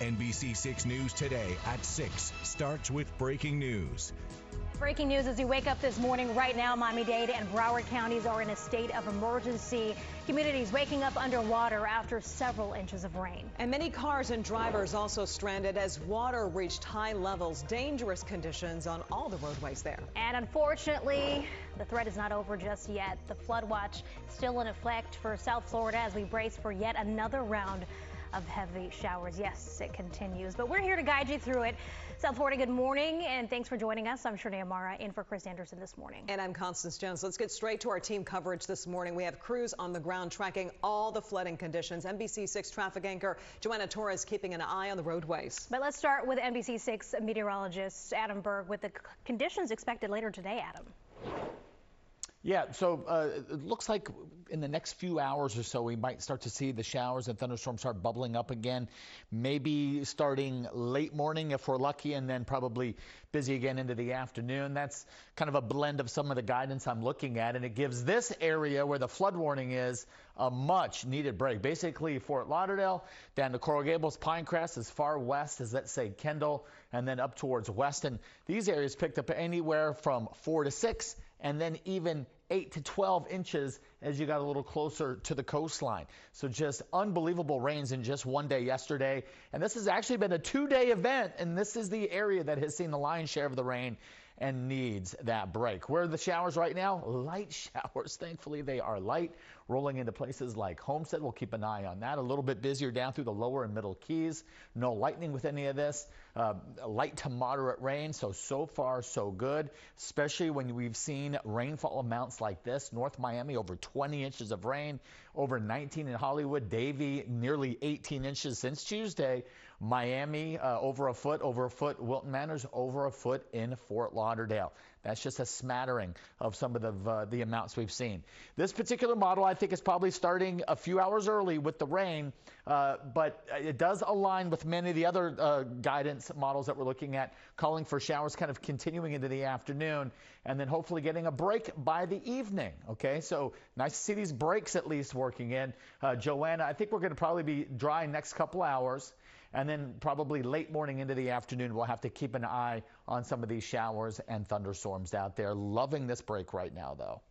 NBC6 News Today at 6 starts with breaking news. Breaking news as we wake up this morning. Right now, Miami-Dade and Broward counties are in a state of emergency. Communities waking up underwater after several inches of rain. And many cars and drivers also stranded as water reached high levels. Dangerous conditions on all the roadways there. And unfortunately, the threat is not over just yet. The flood watch still in effect for South Florida as we brace for yet another round of heavy showers. Yes, it continues, but we're here to guide you through it. South Florida, good morning, and thanks for joining us. I'm Shernay Amara in for Chris Anderson this morning. And I'm Constance Jones. Let's get straight to our team coverage this morning. We have crews on the ground tracking all the flooding conditions. NBC6 traffic anchor Joanna Torres keeping an eye on the roadways. But let's start with NBC6 meteorologist Adam Berg with the conditions expected later today, Adam. Yeah, so it looks like in the next few hours or so, we might start to see the showers and thunderstorms start bubbling up again, maybe starting late morning if we're lucky, and then probably busy again into the afternoon. That's kind of a blend of some of the guidance I'm looking at, and it gives this area where the flood warning is a much needed break. Basically, Fort Lauderdale down to Coral Gables, Pinecrest, as far west as, let's say, Kendall, and then up towards Weston. These areas picked up anywhere from 4 to 6 and then even 8 to 12 inches as you got a little closer to the coastline. So just unbelievable rains in just one day yesterday. And this has actually been a 2-day event, and this is the area that has seen the lion's share of the rain and needs that break. Where are the showers right now? Light showers. Thankfully, they are light, rolling into places like Homestead. We'll keep an eye on that. A little bit busier down through the lower and middle Keys. No lightning with any of this. Light to moderate rain. So far, so good, especially when we've seen rainfall amounts like this. North Miami, over 20 inches of rain, over 19 in Hollywood. Davie, nearly 18 inches since Tuesday. Miami, over a foot. Wilton Manors, over a foot in Fort Lauderdale. That's just a smattering of some of the amounts we've seen. This particular model, I think, is probably starting a few hours early with the rain, but it does align with many of the other guidance models that we're looking at, calling for showers kind of continuing into the afternoon and then hopefully getting a break by the evening. Okay, so nice to see these breaks at least working in. Joanna, I think we're going to probably be dry next couple hours. And then probably late morning into the afternoon, we'll have to keep an eye on some of these showers and thunderstorms out there. Loving this break right now, though.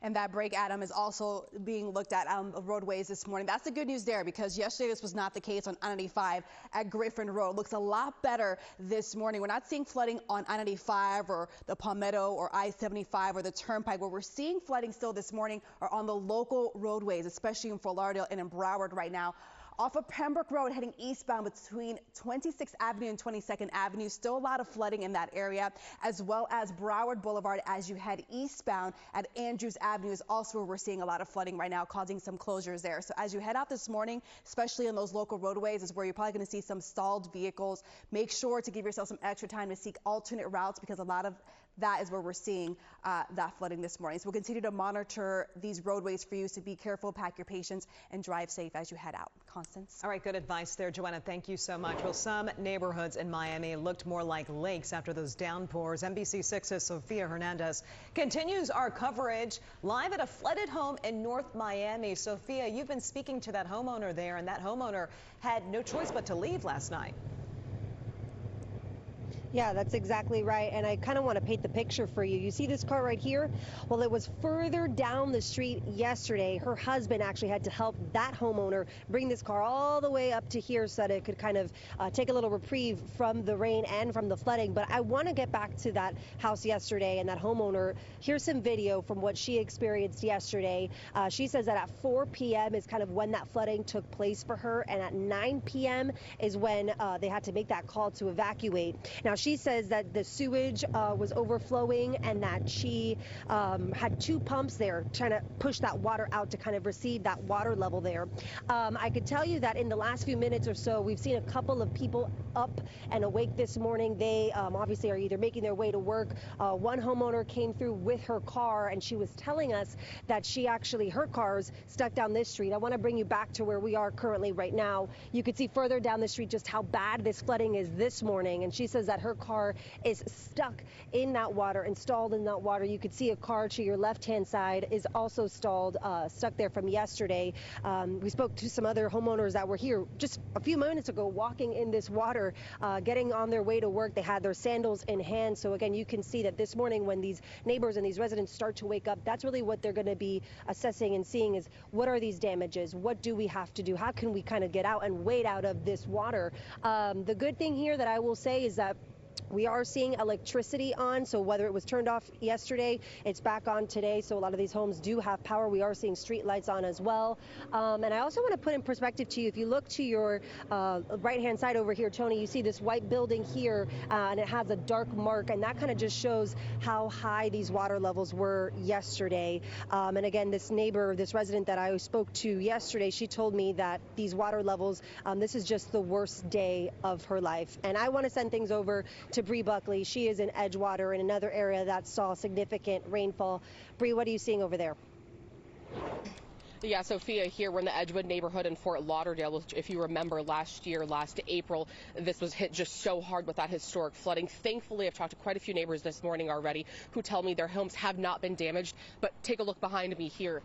And that break, Adam, is also being looked at on the roadways this morning. That's the good news there, because yesterday this was not the case on I-95 at Griffin Road. Looks a lot better this morning. We're not seeing flooding on I-95 or the Palmetto or I-75 or the Turnpike. Where we're seeing flooding still this morning are on the local roadways, especially in Fort Lauderdale and in Broward right now. Off of Pembroke Road heading eastbound between 26th Avenue and 22nd Avenue. Still a lot of flooding in that area, as well as Broward Boulevard as you head eastbound at Andrews Avenue is also where we're seeing a lot of flooding right now, causing some closures there. So as you head out this morning, especially on those local roadways, is where you're probably going to see some stalled vehicles. Make sure to give yourself some extra time to seek alternate routes, because a lot of that is where we're seeing that flooding this morning. So we'll continue to monitor these roadways for you. So be careful, pack your patience, and drive safe as you head out. Constance. All right, good advice there, Joanna. Thank you so much. Well, some neighborhoods in Miami looked more like lakes after those downpours. NBC6's Sophia Hernandez continues our coverage live at a flooded home in North Miami. Sophia, you've been speaking to that homeowner there, and that homeowner had no choice but to leave last night. Yeah, that's exactly right. And I kind of want to paint the picture for you. You see this car right here? Well, it was further down the street yesterday. Her husband actually had to help that homeowner bring this car all the way up to here so that it could kind of take a little reprieve from the rain and from the flooding. But I want to get back to that house yesterday and that homeowner. Here's some video from what she experienced yesterday. She says that at 4 p.m. is kind of when that flooding took place for her. And at 9 p.m. is when they had to make that call to evacuate. Now, she says that the sewage was overflowing and that she had 2 pumps there trying to push that water out to kind of receive that water level there. I could tell you that in the last few minutes or so, we've seen a couple of people up and awake this morning. They obviously are either making their way to work. One homeowner came through with her car, and she was telling us that her car's stuck down this street. I want to bring you back to where we are currently right now. You could see further down the street just how bad this flooding is this morning. And she says that her her car is stuck in that water and stalled in that water. You could see a car to your left-hand side is also stalled, stuck there from yesterday. We spoke to some other homeowners that were here just a few minutes ago walking in this water, getting on their way to work. They had their sandals in hand. So again, you can see that this morning when these neighbors and these residents start to wake up, that's really what they're going to be assessing and seeing is what are these damages? What do we have to do? How can we kind of get out and wade out of this water? The good thing here that I will say is that we are seeing electricity on, so whether it was turned off yesterday, it's back on today. So a lot of these homes do have power. We are seeing street lights on as well. And I also want to put in perspective to you, if you look to your right-hand side over here, Tony, you see this white building here, and it has a dark mark, and that kind of just shows how high these water levels were yesterday. And again, this neighbor, this resident that I spoke to yesterday, she told me that these water levels, this is just the worst day of her life. And I want to send things over to Bree Buckley. She is in Edgewater, in another area that saw significant rainfall. Bree, what are you seeing over there? Yeah, Sophia, here we're in the Edgewood neighborhood in Fort Lauderdale. If you remember last April, this was hit just so hard with that historic flooding. Thankfully, I've talked to quite a few neighbors this morning already who tell me their homes have not been damaged. But take a look behind me here.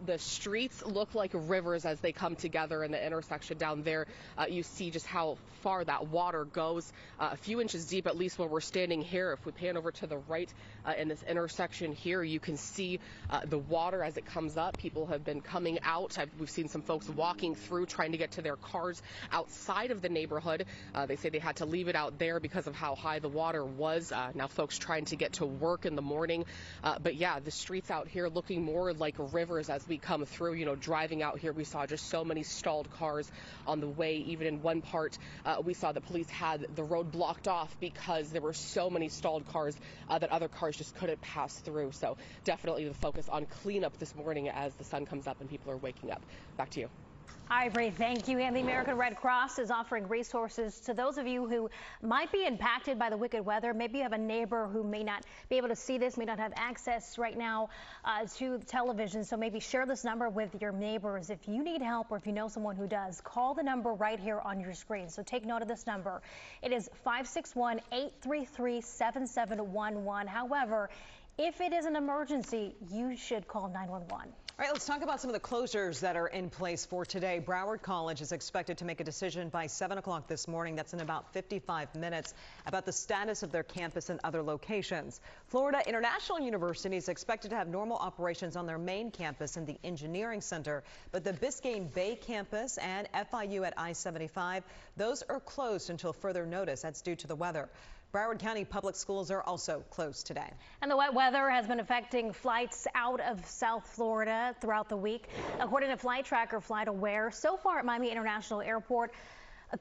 The streets look like rivers as they come together in the intersection down there. You see just how far that water goes, a few inches deep, at least when we're standing here. If we pan over to the right in this intersection here, you can see the water as it comes up. People have been coming out. We've seen some folks walking through, trying to get to their cars outside of the neighborhood. They say they had to leave it out there because of how high the water was. Now folks trying to get to work in the morning. But yeah, the streets out here looking more like rivers as we come through. You know, driving out here, we saw just so many stalled cars on the way. Even in one part, we saw the police had the road blocked off because there were so many stalled cars that other cars just couldn't pass through. So definitely the focus on cleanup this morning as the sun comes up and people are waking up. Back to you. Ivory, thank you. And the American Red Cross is offering resources to those of you who might be impacted by the wicked weather. Maybe you have a neighbor who may not be able to see this, may not have access right now to television. So maybe share this number with your neighbors. If you need help or if you know someone who does, call the number right here on your screen. So take note of this number. It is 561-833-7711. However, if it is an emergency, you should call 911. All right, let's talk about some of the closures that are in place for today. Broward College is expected to make a decision by 7 o'clock this morning. That's in about 55 minutes about the status of their campus and other locations. Florida International University is expected to have normal operations on their main campus in the Engineering Center, but the Biscayne Bay campus and FIU at I-75, those are closed until further notice. That's due to the weather. Broward County Public Schools are also closed today. And the wet weather has been affecting flights out of South Florida throughout the week. According to Flight Tracker FlightAware, so far at Miami International Airport,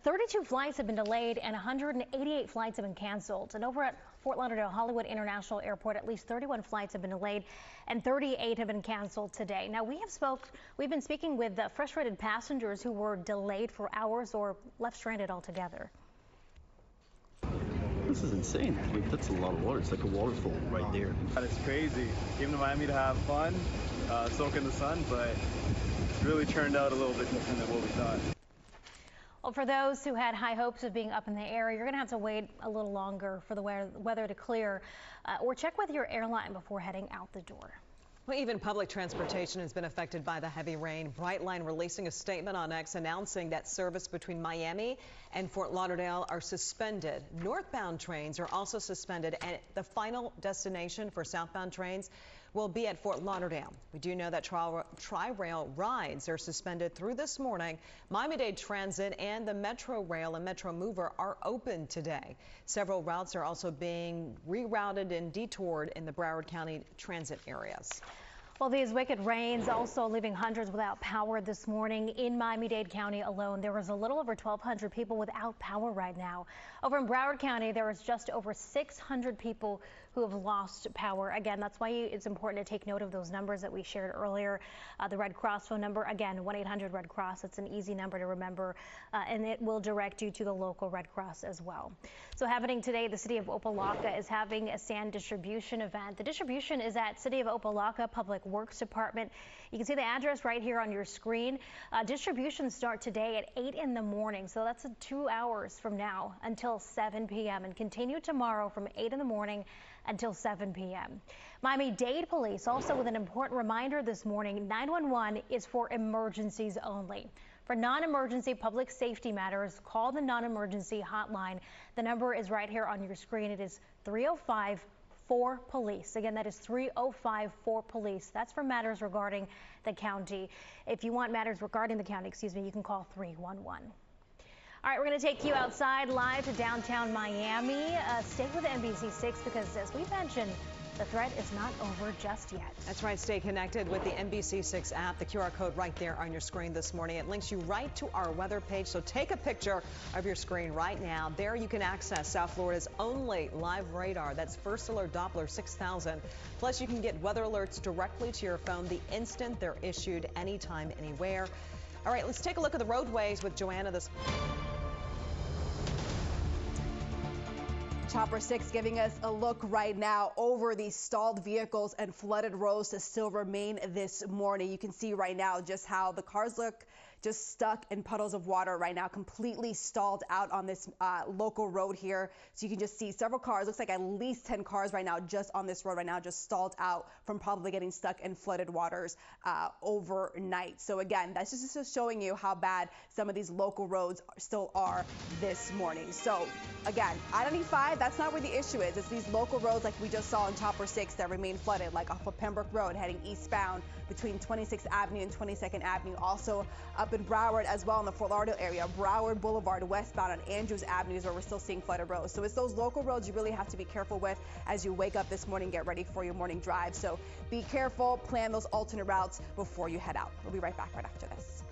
32 flights have been delayed and 188 flights have been canceled. And over at Fort Lauderdale Hollywood International Airport, at least 31 flights have been delayed and 38 have been canceled today. Now, we've been speaking with frustrated passengers who were delayed for hours or left stranded altogether. This is insane. Like, that's a lot of water. It's like a waterfall right there. It's crazy. Came to Miami to have fun, soak in the sun, but it's really turned out a little bit different than what we thought. Well, for those who had high hopes of being up in the air, you're going to have to wait a little longer for the weather to clear, or check with your airline before heading out the door. Well, even public transportation has been affected by the heavy rain. Brightline releasing a statement on X announcing that service between Miami and Fort Lauderdale are suspended. Northbound trains are also suspended, and the final destination for southbound trains will be at Fort Lauderdale. We do know that Tri-Rail rides are suspended through this morning. Miami-Dade Transit and the Metro Rail and Metro Mover are open today. Several routes are also being rerouted and detoured in the Broward County transit areas. Well, these wicked rains also leaving hundreds without power this morning. In Miami-Dade County alone, there was a little over 1,200 people without power right now. Over in Broward County, there was just over 600 people who have lost power. Again, that's why it's important to take note of those numbers that we shared earlier. The Red Cross phone number, again, 1-800-RED Cross. It's an easy number to remember, and it will direct you to the local Red Cross as well. So happening today, the city of Opa-locka is having a sand distribution event. The distribution is at City of Opa-locka Public Works Department. You can see the address right here on your screen. Distributions start today at 8 in the morning, so that's 2 hours from now until 7 p.m. and continue tomorrow from 8 in the morning until 7 p.m. Miami-Dade Police also with an important reminder this morning. 911 is for emergencies only. For non-emergency public safety matters, call the non-emergency hotline. The number is right here on your screen. It is 305-4-POLICE. Again, that is 305-4-POLICE. That's for matters regarding the county. If you want matters regarding the county, you can call 311. All right, we're going to take you outside live to downtown Miami. Stay with NBC6 because, as we mentioned, the threat is not over just yet. That's right. Stay connected with the NBC6 app. The QR code right there on your screen this morning. It links you right to our weather page. So take a picture of your screen right now. There you can access South Florida's only live radar. That's First Alert Doppler 6000. Plus, you can get weather alerts directly to your phone the instant they're issued, anytime, anywhere. All right, let's take a look at the roadways with Joanna this morning. Chopper 6 giving us a look right now over these stalled vehicles and flooded roads that still remain this morning. You can see right now just how the cars look just stuck in puddles of water right now, completely stalled out on this local road here. So you can just see several cars, looks like at least 10 cars right now just on this road right now, just stalled out from probably getting stuck in flooded waters overnight. So again, that's just showing you how bad some of these local roads still are this morning. So again, I-95, that's not where the issue is. It's these local roads like we just saw in Chopper 6 that remain flooded, like off of Pembroke Road heading eastbound between 26th Avenue and 22nd Avenue. Also up in Broward as well in the Fort Lauderdale area, Broward Boulevard westbound on Andrews Avenue is where we're still seeing flooded roads. So it's those local roads you really have to be careful with as you wake up this morning, get ready for your morning drive. So be careful, plan those alternate routes before you head out. We'll be right back right after this.